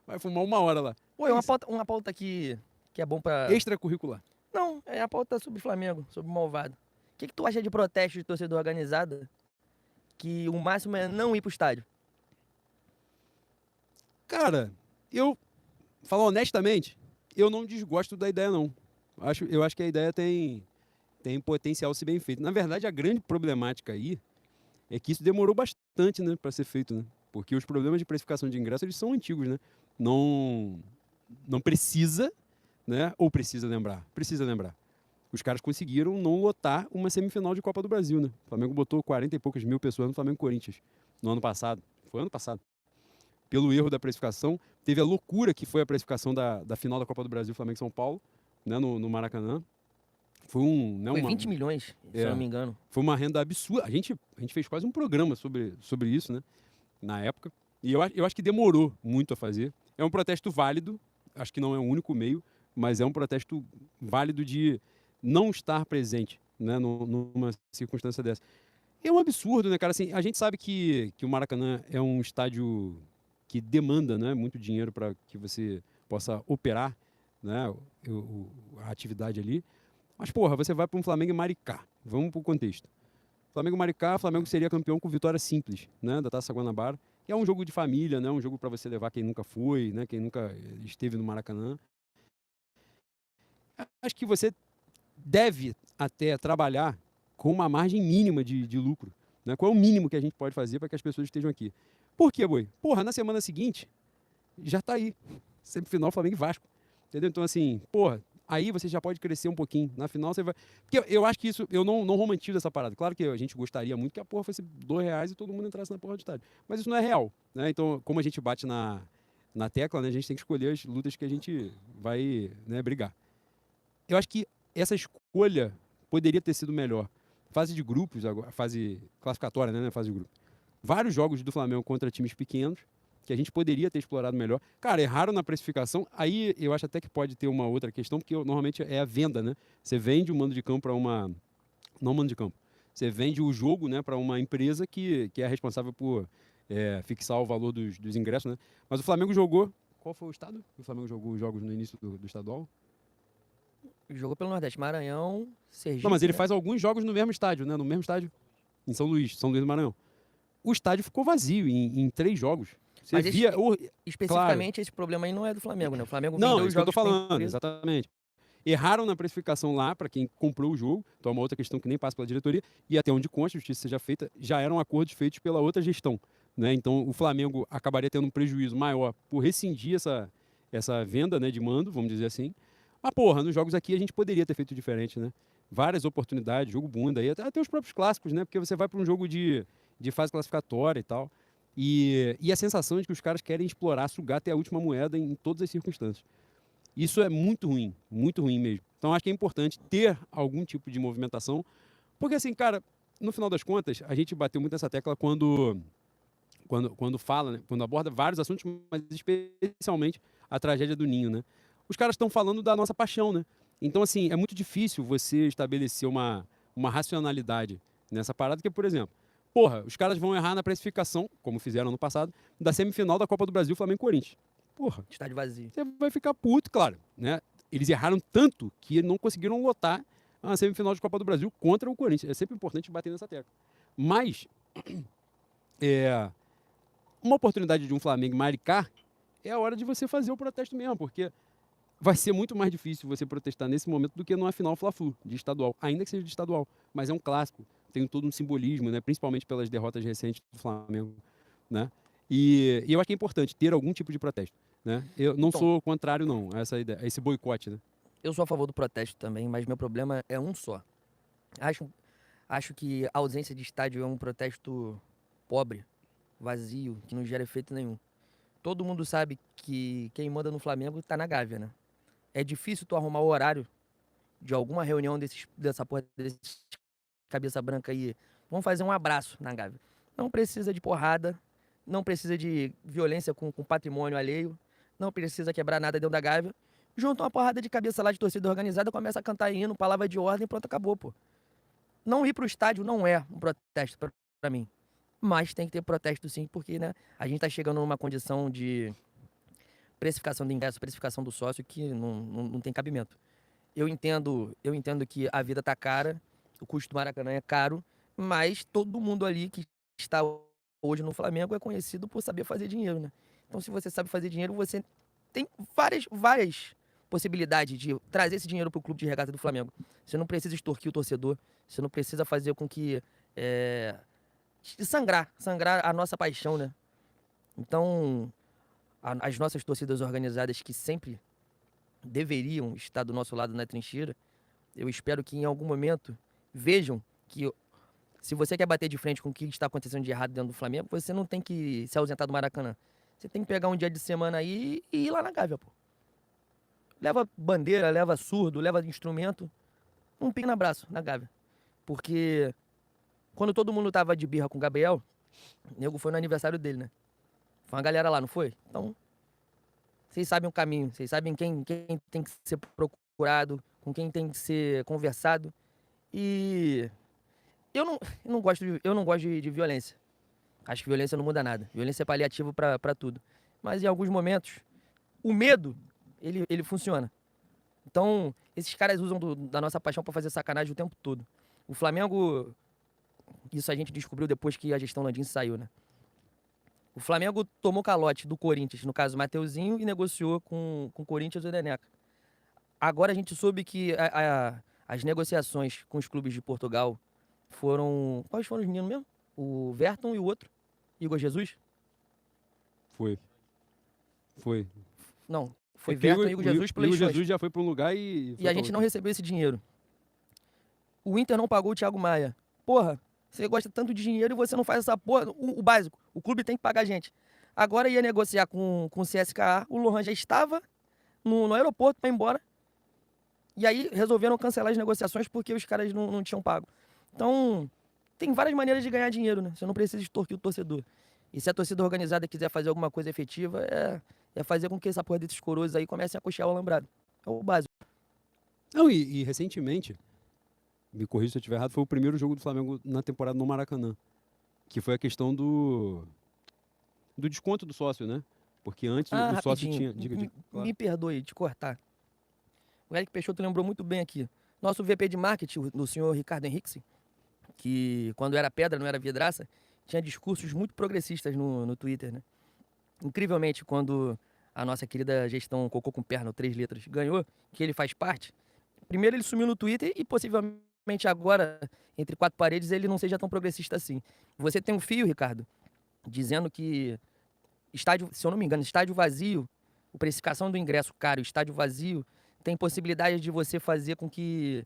Vai fumar 1 hora lá. Pô, é uma pauta que é bom pra... Extracurricular. Não, é a pauta sobre Flamengo, sobre o Malvado. O que tu acha de protesto de torcida organizada que o máximo é não ir pro estádio? Cara, eu, falo honestamente, eu não desgosto da ideia, não. Eu acho que a ideia tem potencial se bem feito. Na verdade, a grande problemática aí é que isso demorou bastante, né, para ser feito, né? Porque os problemas de precificação de ingresso, eles são antigos, né? Não, não precisa, né? Ou precisa lembrar? Precisa lembrar. Os caras conseguiram não lotar uma semifinal de Copa do Brasil, né? O Flamengo botou 40 e poucas mil pessoas no Flamengo Corinthians no ano passado. Foi ano passado. Pelo erro da precificação, teve a loucura que foi a precificação da final da Copa do Brasil, Flamengo e São Paulo, né, no Maracanã. Foi né, Foi 20 milhões, se eu não é, me engano. foi uma renda absurda. A gente fez quase um programa sobre isso, né, na época. E eu acho que demorou muito a fazer. É um protesto válido, acho que não é o único meio, mas é um protesto válido de não estar presente, né, numa circunstância dessa. É um absurdo, né, cara? Assim, a gente sabe que o Maracanã é um estádio que demanda, né, muito dinheiro para que você possa operar, né, a atividade ali. Mas, porra, você vai para um Flamengo e Maricá. Vamos para o contexto. Flamengo e Maricá, Flamengo seria campeão com vitória simples, né, da Taça Guanabara. Que é um jogo de família, né, um jogo para você levar quem nunca foi, né, quem nunca esteve no Maracanã. Acho que você deve até trabalhar com uma margem mínima de lucro. Né? Qual é o mínimo que a gente pode fazer para que as pessoas estejam aqui? Por quê, Boi? Porra, na semana seguinte, já tá aí. Semifinal Flamengo e Vasco. Entendeu? Então, assim, porra, aí você já pode crescer um pouquinho. Na final você vai. Porque eu acho que isso, eu não romantizo essa parada. Claro que a gente gostaria muito que a porra fosse R$ 2 e todo mundo entrasse na porra do estádio. Mas isso não é real. Né? Então, como a gente bate na tecla, né, a gente tem que escolher as lutas que a gente vai, né, brigar. Eu acho que essa escolha poderia ter sido melhor. Fase de grupos, agora, fase classificatória, né? Fase de grupos. Vários jogos do Flamengo contra times pequenos, que a gente poderia ter explorado melhor. Cara, erraram na precificação. Aí eu acho até que pode ter uma outra questão, porque normalmente é a venda, né? Você vende o mando de campo para uma. Não mando de campo. Você vende o jogo, né, para uma empresa que é responsável por fixar o valor dos ingressos, né? Mas o Flamengo jogou. Qual foi o estado que o Flamengo jogou os jogos no início do estadual? Jogou pelo Nordeste, Maranhão, Não, mas Sergipe, ele né? faz alguns jogos no mesmo estádio, né? No mesmo estádio, em São Luís do Maranhão. O estádio ficou vazio em 3 jogos. Você Mas via. Claro. especificamente esse problema aí não é do Flamengo, né? O Flamengo Não, vendeu é os isso que eu tô jogos pra falando, empresa. exatamente. Erraram na precificação lá, para quem comprou o jogo, então é uma outra questão que nem passa pela diretoria, e até onde consta, a justiça seja feita, já eram acordos feitos pela outra gestão. Né? Então o Flamengo acabaria tendo um prejuízo maior por rescindir essa venda, né, de mando, vamos dizer assim. Mas, porra, nos jogos aqui a gente poderia ter feito diferente, né? Várias oportunidades, jogo bunda aí, até os próprios clássicos, né? Porque você vai para um jogo de fase classificatória e tal. E a sensação de que os caras querem explorar, sugar até a última moeda em todas as circunstâncias. Isso é muito ruim mesmo. Então acho que é importante ter algum tipo de movimentação, porque assim, cara, no final das contas, a gente bateu muito nessa tecla quando fala, né, quando aborda vários assuntos, mas especialmente a tragédia do Ninho, né? Os caras estão falando da nossa paixão, né? Então, assim, é muito difícil você estabelecer uma racionalidade nessa parada, que, por exemplo, porra, os caras vão errar na precificação, como fizeram no passado, da semifinal da Copa do Brasil, Flamengo e Corinthians. Porra, Estádio vazio. você vai ficar puto, claro, né? Eles erraram tanto que não conseguiram lotar a semifinal de Copa do Brasil contra o Corinthians. É sempre importante bater nessa tecla. Mas, é, uma oportunidade de um Flamengo Maricá é a hora de você fazer o protesto mesmo, porque vai ser muito mais difícil você protestar nesse momento do que numa final Fla-Flu de estadual, ainda que seja de estadual, mas é um clássico, tem todo um simbolismo, né, principalmente pelas derrotas recentes do Flamengo, né? E eu acho que é importante ter algum tipo de protesto, né? Eu não Então, sou contrário não a essa ideia, a esse boicote, né? eu sou a favor do protesto também, mas meu problema é um só. Acho, acho que a ausência de estádio é um protesto pobre, vazio, que não gera efeito nenhum. Todo mundo sabe que quem manda no Flamengo tá na Gávea, né? É difícil tu arrumar o horário de alguma reunião dessa porra, desses cabeça branca aí. Vamos fazer um abraço na Gávea. Não precisa de porrada, não precisa de violência com patrimônio alheio, não precisa quebrar nada dentro da Gávea. Junta uma porrada de cabeça lá de torcida organizada, começa a cantar hino, palavra de ordem, pronto, acabou, pô. Não ir pro estádio não é um protesto pra mim. Mas tem que ter protesto sim, porque, né, a gente tá chegando numa condição de precificação do ingresso, precificação do sócio, que não tem cabimento. Eu entendo que a vida tá cara, o custo do Maracanã é caro, mas todo mundo ali que está hoje no Flamengo é conhecido por saber fazer dinheiro, né? Então, se você sabe fazer dinheiro, você tem várias possibilidades de trazer esse dinheiro para o clube de regata do Flamengo. Você não precisa extorquir o torcedor, você não precisa fazer com que sangrar a nossa paixão, né? Então, as nossas torcidas organizadas que sempre deveriam estar do nosso lado na trincheira, eu espero que em algum momento vejam que se você quer bater de frente com o que está acontecendo de errado dentro do Flamengo, você não tem que se ausentar do Maracanã. Você tem que pegar um dia de semana aí e ir lá na Gávea, pô. Leva bandeira, leva surdo, leva instrumento, um pique no abraço na Gávea. Porque quando todo mundo tava de birra com o Gabriel, o nego foi no aniversário dele, né? Foi uma galera lá, não foi? Então, vocês sabem o caminho, vocês sabem quem tem que ser procurado, com quem tem que ser conversado. E eu não gosto de violência. Acho que violência não muda nada. Violência é paliativo pra tudo. Mas em alguns momentos, o medo, ele funciona. Então, esses caras usam da nossa paixão pra fazer sacanagem o tempo todo. O Flamengo, isso a gente descobriu depois que a gestão Landim saiu, né? O Flamengo tomou calote do Corinthians, no caso o Mateuzinho, e negociou com o Corinthians e o Neneca. Agora a gente soube que as negociações com os clubes de Portugal foram... Quais foram os meninos mesmo? O Verton e o outro? Igor Jesus? Foi. Não, foi Porque Verton e Igor Jesus pro Igor Leixões. Jesus já foi para um lugar e... E a gente não recebeu esse dinheiro. O Inter não pagou o Thiago Maia. Porra, você gosta tanto de dinheiro e você não faz essa porra. O básico, o clube tem que pagar a gente. Agora ia negociar com o CSKA, o Lohan já estava no aeroporto para ir embora. E aí resolveram cancelar as negociações porque os caras não tinham pago. Então, tem várias maneiras de ganhar dinheiro, né? Você não precisa extorquir o torcedor. E se a torcida organizada quiser fazer alguma coisa efetiva, é fazer com que essa porra desses coroas aí comecem a coxear o alambrado. É o básico. Não, e recentemente, me corrija se eu estiver errado, foi o primeiro jogo do Flamengo na temporada no Maracanã. Que foi a questão do desconto do sócio, né? Porque antes o sócio tinha... Diga, claro. Me perdoe de cortar. O Eric Peixoto lembrou muito bem aqui. Nosso VP de marketing, o senhor Ricardo Henrique, que quando era pedra, não era vidraça, tinha discursos muito progressistas no Twitter, né? Incrivelmente, quando a nossa querida gestão Cocô com Perna, 3 letras, ganhou, que ele faz parte, primeiro ele sumiu no Twitter e possivelmente agora, entre 4 paredes, ele não seja tão progressista assim. Você tem um fio, Ricardo, dizendo que estádio, se eu não me engano, estádio vazio, a precificação do ingresso caro, estádio vazio, tem possibilidade de você fazer com que...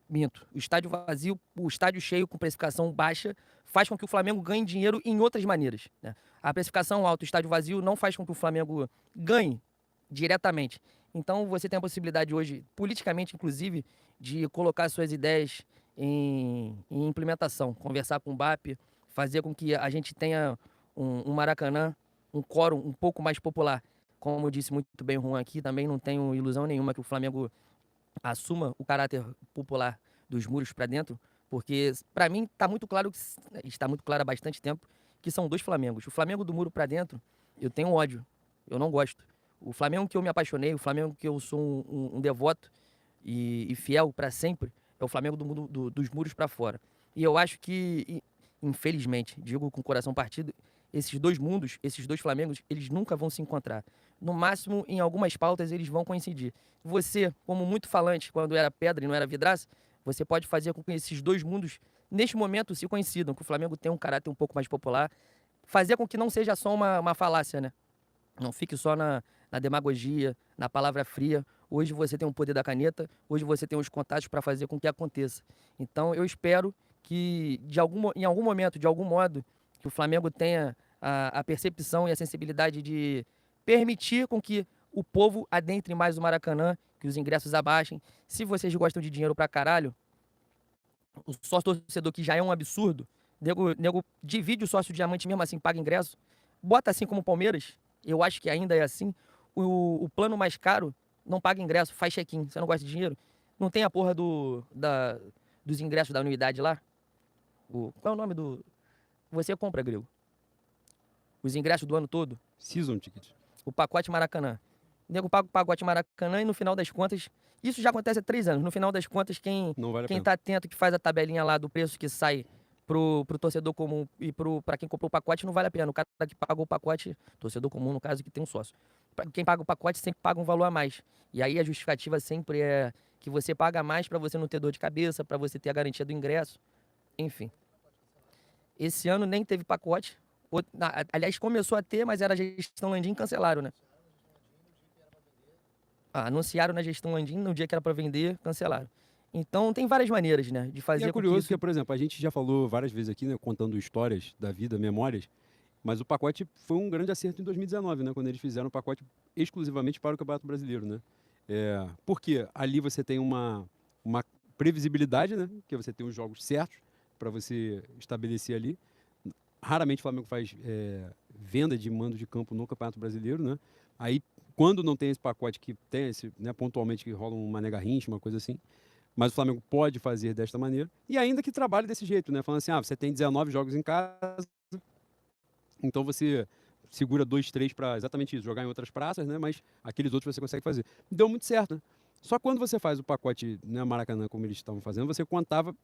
Minto. O estádio vazio, o estádio cheio com precificação baixa, faz com que o Flamengo ganhe dinheiro em outras maneiras, né? A precificação alta, o estádio vazio, não faz com que o Flamengo ganhe diretamente. Então você tem a possibilidade hoje, politicamente inclusive, de colocar suas ideias em implementação, conversar com o BAP, fazer com que a gente tenha um Maracanã, um quórum um pouco mais popular. Como eu disse muito bem o Juan aqui, também não tenho ilusão nenhuma que o Flamengo assuma o caráter popular dos muros para dentro, porque para mim está muito claro há bastante tempo que são 2 Flamengos. O Flamengo do muro para dentro, eu tenho ódio, eu não gosto. O Flamengo que eu me apaixonei, o Flamengo que eu sou um devoto e fiel para sempre, é o Flamengo dos muros para fora. E eu acho que, infelizmente, digo com o coração partido, esses 2 mundos, esses 2 Flamengos, eles nunca vão se encontrar. No máximo, em algumas pautas, eles vão coincidir. Você, como muito falante, quando era pedra e não era vidraça, você pode fazer com que esses 2 mundos, neste momento, se coincidam, que o Flamengo tem um caráter um pouco mais popular, fazer com que não seja só uma falácia, né? Não fique só na demagogia, na palavra fria. Hoje você tem o poder da caneta, hoje você tem os contatos para fazer com que aconteça. Então, eu espero que, em algum momento, de algum modo, que o Flamengo tenha a percepção e a sensibilidade de permitir com que o povo adentre mais o Maracanã, que os ingressos abaixem. Se vocês gostam de dinheiro pra caralho, o sócio torcedor, que já é um absurdo, nego divide o sócio diamante mesmo assim, paga ingresso, bota assim como o Palmeiras, eu acho que ainda é assim, o plano mais caro não paga ingresso, faz check-in. Você não gosta de dinheiro? Não tem a porra dos ingressos da anuidade lá? Qual é o nome do... Você compra, Grego. os ingressos do ano todo, Season ticket. o pacote Maracanã. O nego paga o pacote Maracanã e no final das contas, isso já acontece há 3 anos, no final das contas Não vale a quem pena. tá atento, que faz a tabelinha lá do preço que sai pro torcedor comum e para quem comprou o pacote, não vale a pena. O cara que pagou o pacote, torcedor comum no caso, que tem um sócio. Quem paga o pacote sempre paga um valor a mais. E aí a justificativa sempre é que você paga mais para você não ter dor de cabeça, para você ter a garantia do ingresso, enfim. Esse ano nem teve pacote. Aliás, começou a ter, mas era a gestão Landim, cancelaram, né? Anunciaram na gestão Landim, no dia que era para vender, cancelaram. Então tem várias maneiras, né, de E fazer é com que curioso isso... que, por exemplo, a gente já falou várias vezes aqui, né, contando histórias da vida, memórias, mas o pacote foi um grande acerto em 2019, né, quando eles fizeram o pacote exclusivamente para o Campeonato Brasileiro, né? Porque ali você tem uma previsibilidade, né, que você tem os jogos certos para você estabelecer ali. Raramente o Flamengo faz venda de mando de campo no Campeonato Brasileiro, né? Aí, quando não tem esse pacote que tem esse, né, pontualmente que rola uma Mané Garrincha, uma coisa assim, mas o Flamengo pode fazer desta maneira, e ainda que trabalhe desse jeito, né? Falando assim, você tem 19 jogos em casa, então você segura 2, 3 para exatamente isso, jogar em outras praças, né? Mas aqueles outros você consegue fazer. Deu muito certo, né? Só quando você faz o pacote, né, Maracanã, como eles estavam fazendo, você contava,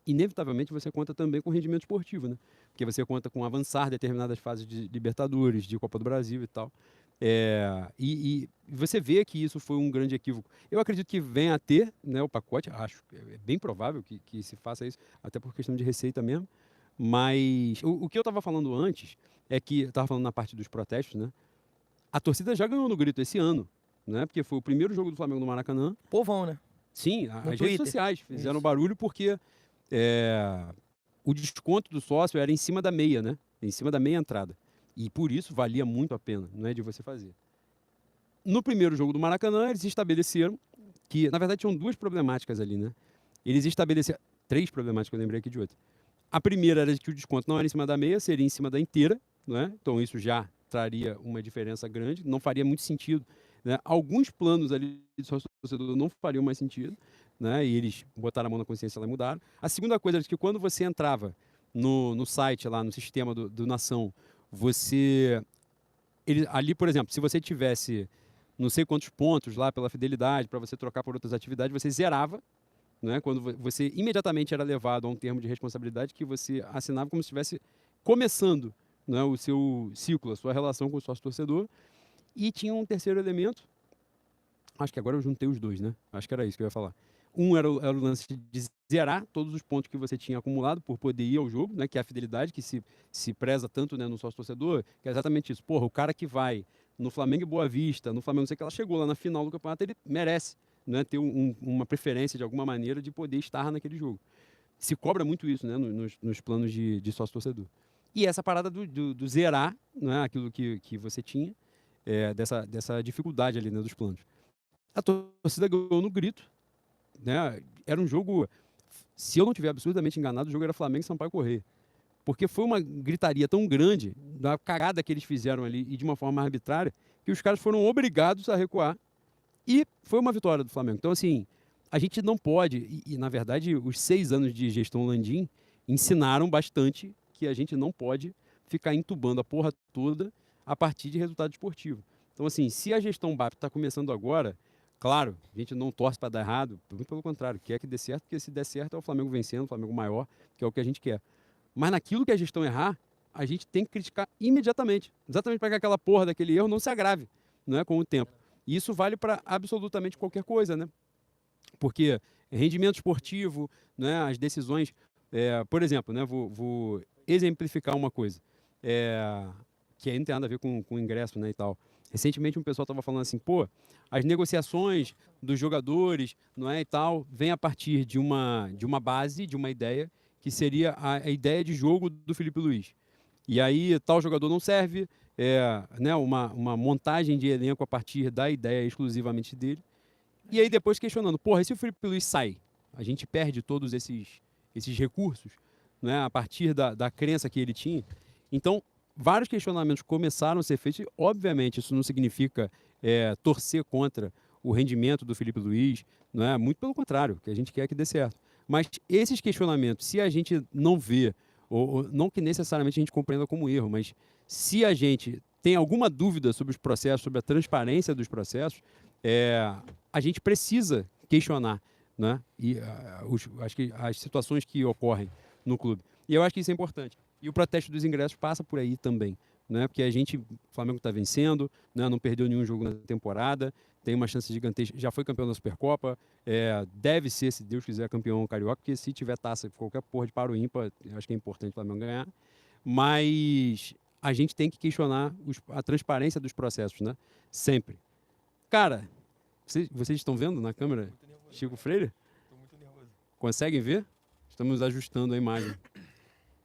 inevitavelmente você conta também com rendimento esportivo, né? Porque você conta com avançar determinadas fases de Libertadores, de Copa do Brasil e tal. E você vê que isso foi um grande equívoco. Eu acredito que venha a ter, né, o pacote, acho, é bem provável que se faça isso, até por questão de receita mesmo. Mas o que eu estava falando antes é que, eu estava falando na parte dos protestos, né? A torcida já ganhou no grito esse ano, né? Porque foi o primeiro jogo do Flamengo no Maracanã. Povão, né? Sim, No as redes Twitter. sociais fizeram Isso. barulho porque o desconto do sócio era em cima da meia, né? Em cima da meia entrada. E por isso valia muito a pena, não é, de você fazer. No primeiro jogo do Maracanã, eles estabeleceram que, na verdade, tinham duas problemáticas ali, né? Eles estabeleceram 3 problemáticas, eu lembrei aqui de outra. A primeira era de que o desconto não era em cima da meia, seria em cima da inteira, né? Então isso já traria uma diferença grande, não faria muito sentido, né? Alguns planos ali de sócio torcedor não fariam mais sentido, né? E eles botaram a mão na consciência lá e mudaram. A segunda coisa era que quando você entrava no site lá, no sistema do Nação, ali, por exemplo, se você tivesse não sei quantos pontos lá pela fidelidade para você trocar por outras atividades, você zerava, né? Quando você imediatamente era levado a um termo de responsabilidade que você assinava como se estivesse começando, né, o seu ciclo, a sua relação com o sócio torcedor. E tinha um terceiro elemento, acho que agora eu juntei os dois, né? Acho que era isso que eu ia falar. Um era o lance de zerar todos os pontos que você tinha acumulado por poder ir ao jogo, né? Que é a fidelidade, que se preza tanto, né, no sócio torcedor, que é exatamente isso. Porra, o cara que vai no Flamengo e Boa Vista, no Flamengo, não sei o que, ela chegou lá na final do campeonato, ele merece, né, ter uma preferência de alguma maneira de poder estar naquele jogo. Se cobra muito isso, né, nos planos de sócio torcedor. E essa parada do zerar, né, aquilo que você tinha, dessa dificuldade ali, né, dos planos. A torcida ganhou no grito, né? Era um jogo, se eu não estiver absurdamente enganado, o jogo era Flamengo e Sampaio Corrêa. Porque foi uma gritaria tão grande, da cagada que eles fizeram ali e de uma forma arbitrária, que os caras foram obrigados a recuar. E foi uma vitória do Flamengo. Então, assim, a gente não pode, na verdade, os 6 anos de gestão Landim ensinaram bastante que a gente não pode ficar entubando a porra toda a partir de resultado esportivo. Então, assim, se a gestão BAP está começando agora, claro, a gente não torce para dar errado, muito pelo contrário, quer que dê certo, porque se der certo é o Flamengo vencendo, o Flamengo maior, que é o que a gente quer. Mas naquilo que a gestão errar, a gente tem que criticar imediatamente. Exatamente para que aquela porra daquele erro não se agrave, não é, com o tempo. E isso vale para absolutamente qualquer coisa, né? Porque rendimento esportivo, né, as decisões... por exemplo, né, vou exemplificar uma coisa, que aí não tem nada a ver com o ingresso, né, e tal. Recentemente um pessoal estava falando assim, pô, as negociações dos jogadores, não é, e tal, vêm a partir de uma base, de uma ideia, que seria a ideia de jogo do Felipe Luiz. E aí tal jogador não serve, né, uma montagem de elenco a partir da ideia exclusivamente dele. E aí depois questionando, porra, e se o Felipe Luiz sai? A gente perde todos esses recursos, né, a partir da crença que ele tinha. Então, vários questionamentos começaram a ser feitos e, obviamente, isso não significa torcer contra o rendimento do Felipe Luiz, não é? Muito pelo contrário, que a gente quer que dê certo. Mas esses questionamentos, se a gente não vê, ou não que necessariamente a gente compreenda como erro, mas Se a gente tem alguma dúvida sobre os processos, sobre a transparência dos processos, a gente precisa questionar, né? E acho que as situações que ocorrem no clube. E eu acho que isso é importante. E o protesto dos ingressos passa por aí também, né? Porque o Flamengo está vencendo, né? Não perdeu nenhum jogo na temporada, tem uma chance gigantesca, já foi campeão da Supercopa, deve ser, se Deus quiser, campeão carioca, porque se tiver taça, qualquer porra de paro ímpar, eu acho que é importante o Flamengo ganhar. Mas a gente tem que questionar a transparência dos processos, né? Sempre. Cara, vocês estão vendo na câmera Chico Freire? Tô muito nervoso. Conseguem ver? Estamos ajustando a imagem.